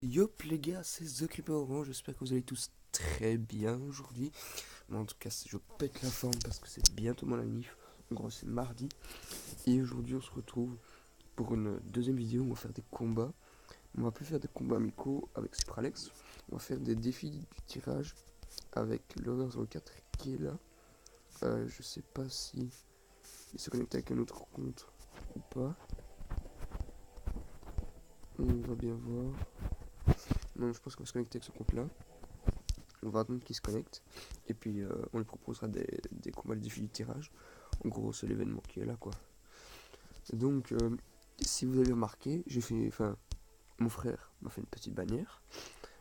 Yop les gars, c'est The Clipper Orange, j'espère que vous allez tous très bien aujourd'hui. Moi en tout cas, je pète la forme parce que c'est bientôt mon anniv. En gros, c'est mardi. Et aujourd'hui, on se retrouve pour une deuxième vidéo où on va faire des combats. On va plus faire des combats amicaux avec Cypralex. On va faire des défis du tirage avec Lover04 qui est là. Je sais pas si il se connecte avec un autre compte ou pas. On va bien voir. Non, je pense qu'on va se connecter avec ce compte là. On va attendre qu'il se connecte et puis on lui proposera des combats de défi du tirage. En gros, c'est l'événement qui est là quoi. Donc, si vous avez remarqué, mon frère m'a fait une petite bannière.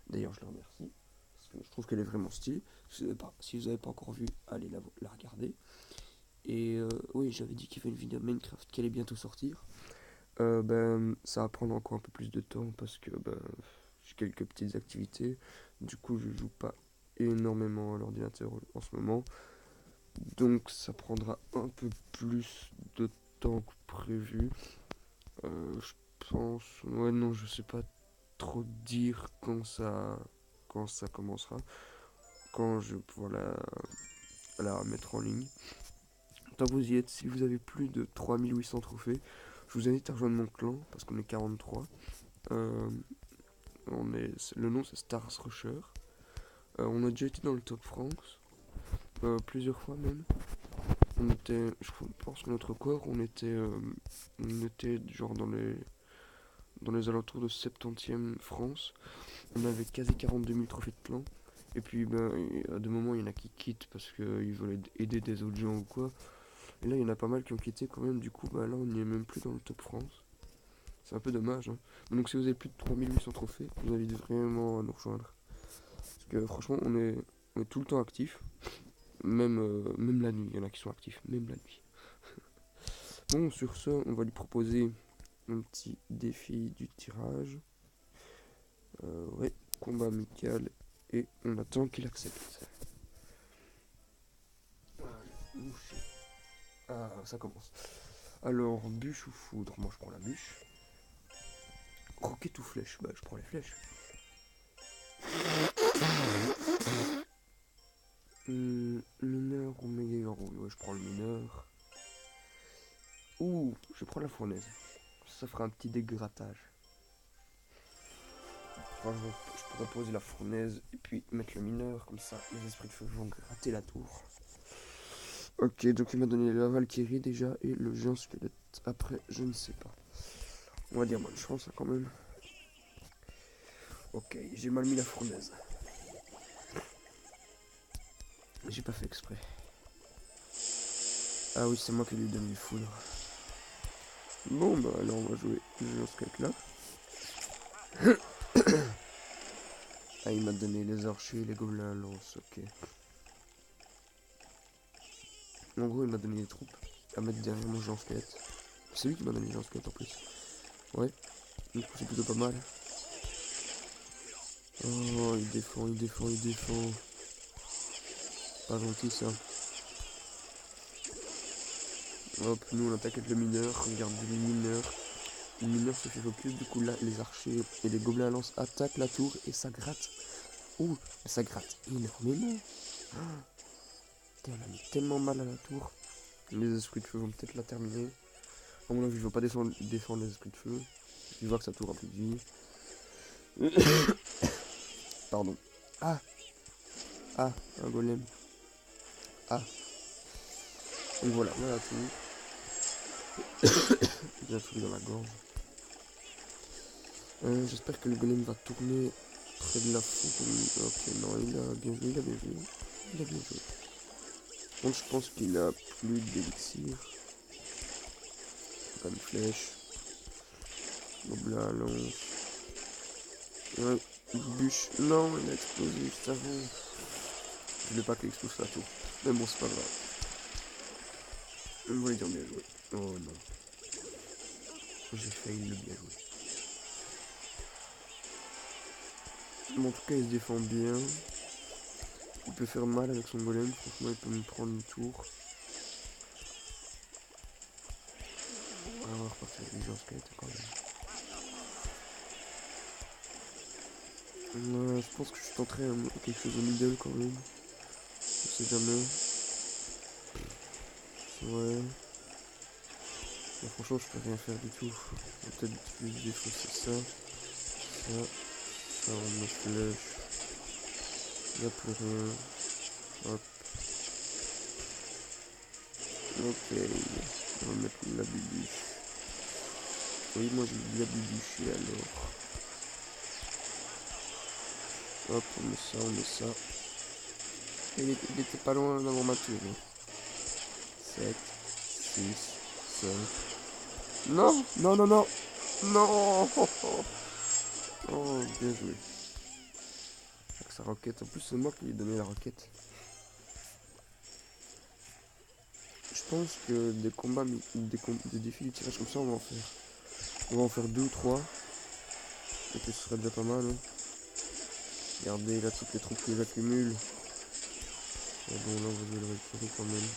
D'ailleurs, je le remercie parce que je trouve qu'elle est vraiment stylée. Si vous n'avez pas encore vu, allez la regarder. Et oui, j'avais dit qu'il y avait une vidéo Minecraft qui allait bientôt sortir. Ça va prendre encore un peu plus de temps parce que j'ai quelques petites activités. Du coup, je joue pas énormément à l'ordinateur en ce moment. Donc ça prendra un peu plus de temps que prévu. Je pense. Ouais, non, je sais pas trop dire quand ça commencera. Quand je vais pouvoir la mettre en ligne. Tant que vous y êtes, si vous avez plus de 3800 trophées, je vous invite à rejoindre mon clan parce qu'on est 43. Euh, le nom c'est Stars Rusher. On a déjà été dans le top France, plusieurs fois même. Je pense que notre corps, on était genre dans les alentours de 70e France. On avait quasi 42 000 trophées de clan. Et puis, à des moments, il y en a qui quittent parce qu'ils veulent aider des autres gens ou quoi. Et là, il y en a pas mal qui ont quitté quand même. Du coup, là, on n'y est même plus dans le top France. C'est un peu dommage. Hein. Donc, si vous avez plus de 3800 trophées, je vous invite vraiment à nous rejoindre. Parce que franchement, on est tout le temps actifs. Même la nuit, il y en a qui sont actifs, même la nuit. Bon, sur ce, on va lui proposer un petit défi du tirage. Ouais, combat amical. Et on attend qu'il accepte. Ah, ça commence. Alors, bûche ou foudre? Moi, je prends la bûche. Roquette ou flèche? Bah, je prends les flèches. Mineur ou méga héros? Ouais, je prends le mineur. Ouh, je prends la fournaise. Ça fera un petit dégrattage. Franchement, je pourrais poser la fournaise et puis mettre le mineur, comme ça les esprits de feu vont gratter la tour. Ok, donc il m'a donné la Valkyrie déjà et le géant squelette. Après, je ne sais pas. On va dire bonne chance hein, quand même. Ok, j'ai mal mis la fournaise. J'ai pas fait exprès. Ah oui, c'est moi qui lui ai donné le foudre. Bon, bah alors on va jouer le géant squelette là. Ah, il m'a donné les archers et les gobelins à lance, ok. En gros, il m'a donné des troupes à mettre derrière mon géant squelette. C'est lui qui m'a donné le géant squelette en plus. Ouais, du coup c'est plutôt pas mal. Oh, il défend, il défend, il défend. Pas gentil ça. Hop, nous on attaque avec le mineur. Regardez le mineur. Le mineur se fait focus. Du coup là, les archers et les gobelins à lance attaquent la tour et ça gratte. Ouh, ça gratte énormément. Ah, putain, on a mis tellement mal à la tour. Les esprits de feu vont peut-être la terminer. À mon avis, je veux pas défendre les esprits de feu. Je vois que sa tour a plus de vie. Pardon. Ah, ah, un golem. Ah, donc voilà, voilà tout. J'ai un truc dans la gorge. J'espère que le golem va tourner près de la fourmi. Ok, non, il a bien joué, il a bien joué. Il a bien joué. Donc je pense qu'il a plus d'élixir. Pas une flèche. Gobelin à lance. Ouais, une bûche. Non, il a explosé juste avant. Je voulais pas qu'il explose la tour. Mais bon, c'est pas grave. On va lui dire bien joué. Oh non. J'ai failli le bien jouer. Mais en tout cas, il se défend bien. Il peut faire mal avec son golem. Franchement, il peut me prendre une tour. On va repartir avec les gens squelettes quand même. Je pense que je tenterai quelque chose de middle quand même. Je sais jamais. Ouais. Mais franchement, je peux rien faire du tout. On va peut-être utiliser des choses, c'est ça. Ça, on met flèche. Il n'y a plus rien. Hop. Ok. On va mettre la bibiche. Oui, moi j'ai bien bibiché alors. Hop, on met ça. Il était pas loin d'avoir ma tour. 7, 6, 5. Non, non, non, non. Non. Oh, bien joué. Avec sa roquette. En plus, c'est moi qui lui ai donné la roquette. Je pense que des combats, des défis de tirage comme ça, on va en faire. On va en faire 2 ou 3. Et que ce serait déjà pas mal. Hein. Regardez là toutes les troupes que j'accumule. Et bon, là, on va jouer le Valkyrie quand même.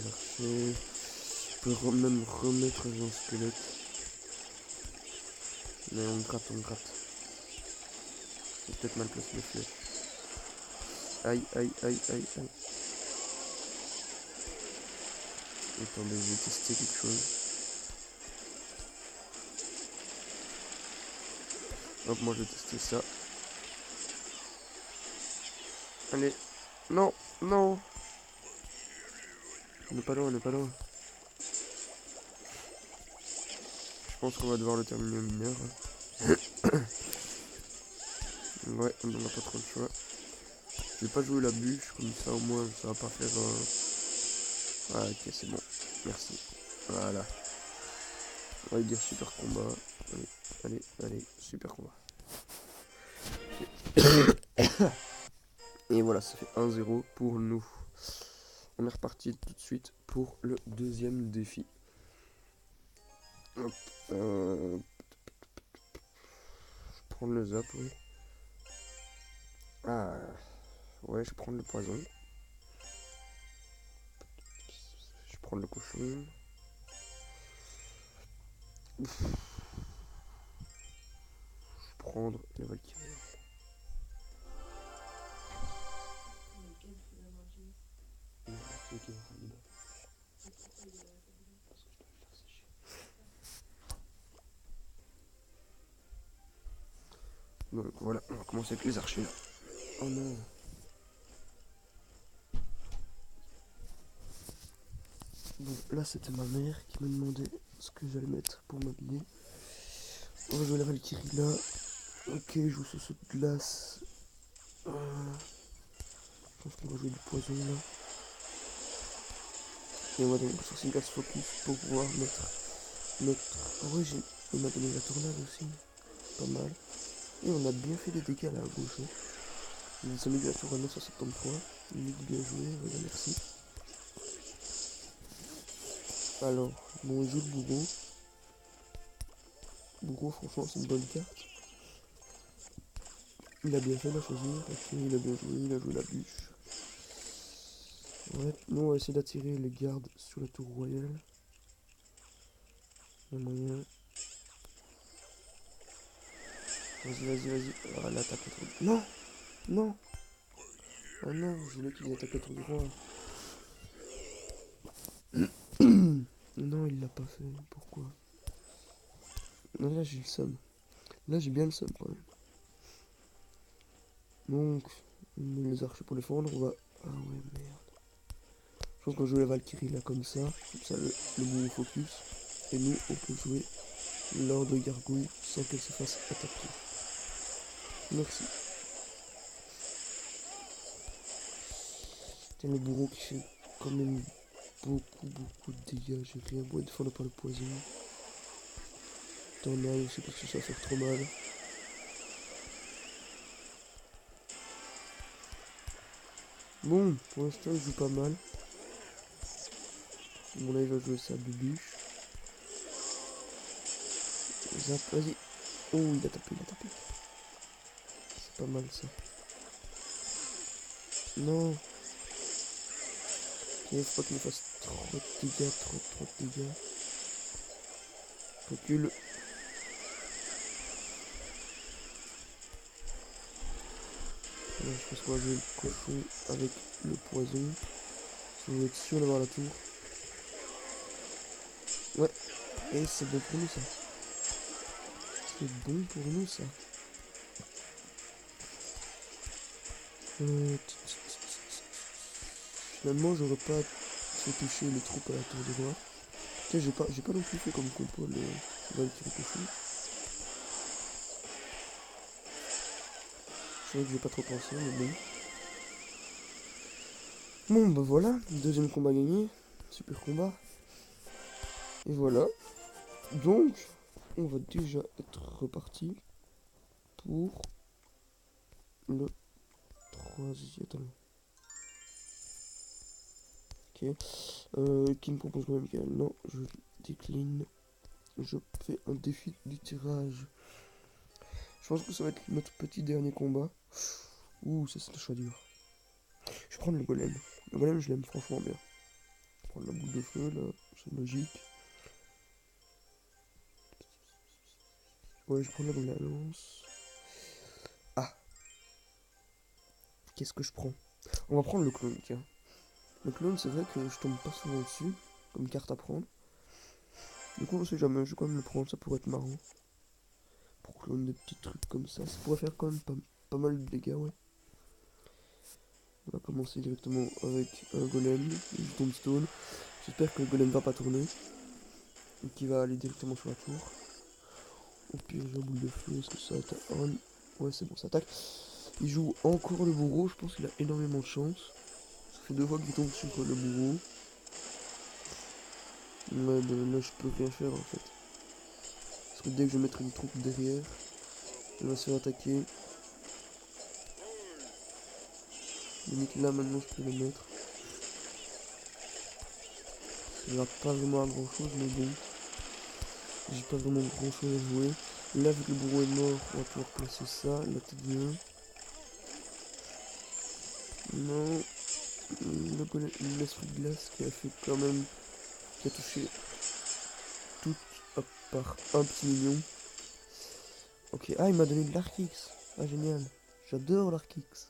L'archer. Je peux même remettre un squelette. Mais on gratte, on gratte. J'ai peut-être mal placé les flèches. Aïe, aïe, aïe, aïe, aïe. Attendez, je vais tester quelque chose. Hop, moi je vais tester ça. Allez. Non, non. On n'est pas loin, on n'est pas loin. Je pense qu'on va devoir le terminer au mineur. Ouais, on n'a pas trop le choix. Je vais pas jouer la bûche, comme ça au moins ça va pas faire... Ah ok, c'est bon. Merci. Voilà. On va lui dire super combat. Allez, allez, allez, super combat. Et voilà, ça fait 1-0 pour nous. On est reparti tout de suite pour le deuxième défi. Hop. Je vais prendre le zap, oui. Ah, ouais, je vais prendre le poison. Je vais prendre le cochon. Ouf. Je vais prendre le Valkyrie. Donc voilà, on va commencer avec les archers là. Oh non. Bon, là c'était ma mère qui me demandait ce que j'allais mettre pour m'habiller. On va jouer la Valkyrie là. Ok, je joue ce saut de glace. Je pense qu'on va jouer du poison là. Et on va donc sur ces glaces focus pour pouvoir mettre. Ah ouais, il m'a donné la tornade aussi. Pas mal. Et on a bien fait des dégâts là à gauche. Hein. Il s'est mis bien sur un 973. Il dit bien joué, voilà, merci. Alors, bon, il joue le bourreau. Bourreau, franchement, c'est une bonne carte. Il a bien fait de choisir. Ok, il a bien joué, il a joué la bûche. Ouais, nous on va essayer d'attirer les gardes sur la tour royale. Il y a moyen. Vas-y, vas-y, vas-y. Ah, l'attaque autour du... Non. Non. Oh non, je voulais qu'il attaque autour du roi. Non, il l'a pas fait. Pourquoi? Non, là j'ai le seum. Là j'ai bien le seum quand même. Donc, on met les archers pour les fendre. On va... Ah ouais, merde. Je pense qu'on joue la Valkyrie là comme ça. Comme ça, le bourreau focus. Et nous, on peut jouer l'ordre de gargouille sans qu'elle se fasse attaquer. Merci. Tiens, le bourreau qui fait quand même beaucoup de dégâts. J'ai rien beau être défendre par le poison. T'en as aussi parce que ça va faire trop mal. Bon, pour l'instant il joue pas mal. Bon là il va jouer sa bubuche. Zap, vas-y. Oh il a tapé, C'est pas mal ça. Non. Ok, faut pas qu'il me fasse trop de dégâts, trop de dégâts. Recule. je pense qu'on va jouer le cochon avec le poison. On va être sûr d'avoir la tour. Ouais, et c'est bon pour nous ça. C'est bon pour nous ça. Finalement, j'aurais pas fait toucher les troupes à la tour des rois. Tiens, j'ai pas non plus fait comme compo le Valkyrie cochon. C'est vrai que j'ai pas trop pensé, mais bon. Bon, bah voilà, deuxième combat gagné. Super combat. Et voilà. Donc, on va déjà être reparti pour le troisième. Attends. Ok. Qui me propose quand même qu'elle. Non, je décline. Je fais un défi du tirage. Je pense que ça va être notre petit dernier combat. Ouh, ça c'est le choix dur. Je vais prendre le golem. Le golem, je l'aime franchement bien. Je vais prendre la boule de feu là, c'est logique. Ouais, je prends la lance. Ah, qu'est-ce que je prends? On va prendre le clone, tiens. Le clone, c'est vrai que je tombe pas souvent dessus, comme carte à prendre. Du coup, on sait jamais, je vais quand même le prendre, ça pourrait être marrant. Pour clone des petits trucs comme ça pourrait faire quand même pas mal de dégâts, ouais. On va commencer directement avec un golem, une tombstone. J'espère que le golem va pas tourner. Et qu'il va aller directement sur la tour. Au pire, j'ai un boule de feu, est-ce que ça attaque? Ouais, c'est bon, ça attaque. Il joue encore le bourreau, je pense qu'il a énormément de chance. Ça fait 2 fois qu'il tombe sur le bourreau. Ouais, ben là, je peux rien faire en fait. Parce que dès que je vais mettre une troupe derrière, elle va se faire attaquer. Limite là, maintenant, je peux le mettre. Ça va pas vraiment à grand chose, mais bon. J'ai pas vraiment grand chose à jouer. Là, vu que le bourreau est mort, on va pouvoir placer ça, la tête bien. Non, l'esprit de glace qui a fait quand même, qui a touché tout à part un petit million. Ok, ah il m'a donné de l'Arkix. Ah génial, j'adore l'Arkix.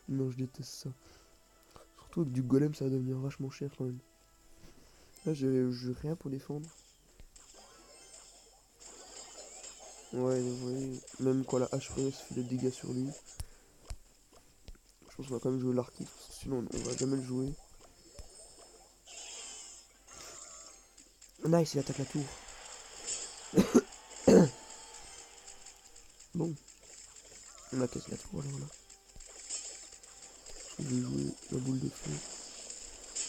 Non, je déteste ça. Surtout avec du golem, ça va devenir vachement cher quand même. Là, j'ai rien pour défendre. Ouais, vous voyez, même quand la hache fait des dégâts sur lui. Je pense qu'on va quand même jouer l'Arkix, parce que sinon on va jamais le jouer. Nice, il attaque la tour. Bon, on a cassé la tour alors là. Je vais jouer la boule de feu.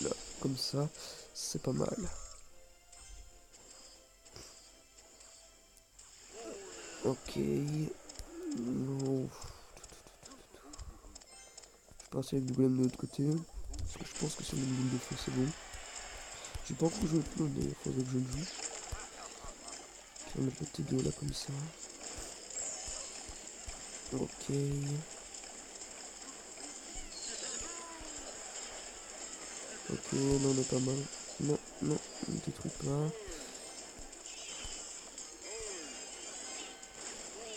Là, comme ça, c'est pas mal. Ok. Non. Je vais passer avec du golem de l'autre côté. Parce que je pense que c'est une boule de feu, c'est bon. J'ai pas encore joué le clone d'ailleurs, faudrait que je le joue. Je vais mettre le T2 là comme ça. Ok. Ok, là on est pas mal. Non, non, ne détruis pas.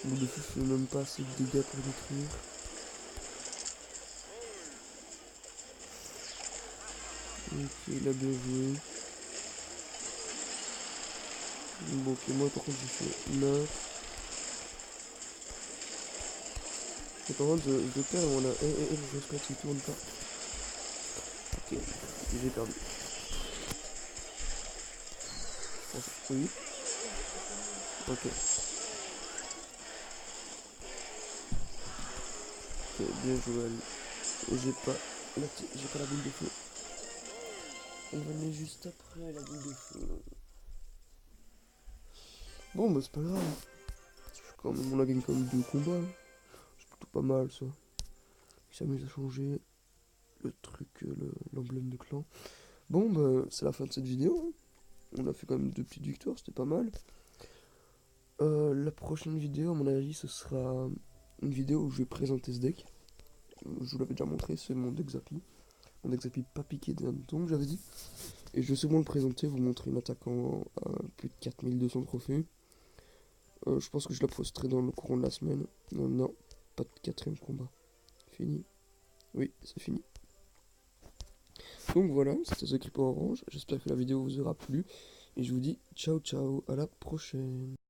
Boule de feu fait même pas assez de dégâts pour détruire. Ok, il a bien joué. Bon, ok, moi par contre j'ai fait 9. Et par contre, je perds, on a. Je espère qu'il tourne pas. Ok, j'ai perdu. Oui. Ok. Ok, bien joué. Et j'ai pas la boule de feu. Elle venait juste après la boule de feu. Bon, bah c'est pas grave. Quand même, on a gagné quand même 2 combats. C'est plutôt pas mal ça. Il s'amuse à changer le truc, l'emblème de clan. Bon, bah c'est la fin de cette vidéo. Hein. On a fait quand même 2 petites victoires, c'était pas mal. La prochaine vidéo, à mon avis, ce sera une vidéo où je vais présenter ce deck. Je vous l'avais déjà montré, c'est mon deck Zappy. Mon deck Zappy pas piqué d'un ton, j'avais dit. Et je vais souvent le présenter, vous montrer une attaquant à plus de 4200 trophées. Je pense que je la posterai dans le courant de la semaine. Non, pas de 4ème combat. Fini. Oui, c'est fini. Donc voilà, c'était The Clip Orange. J'espère que la vidéo vous aura plu. Et je vous dis ciao ciao, à la prochaine.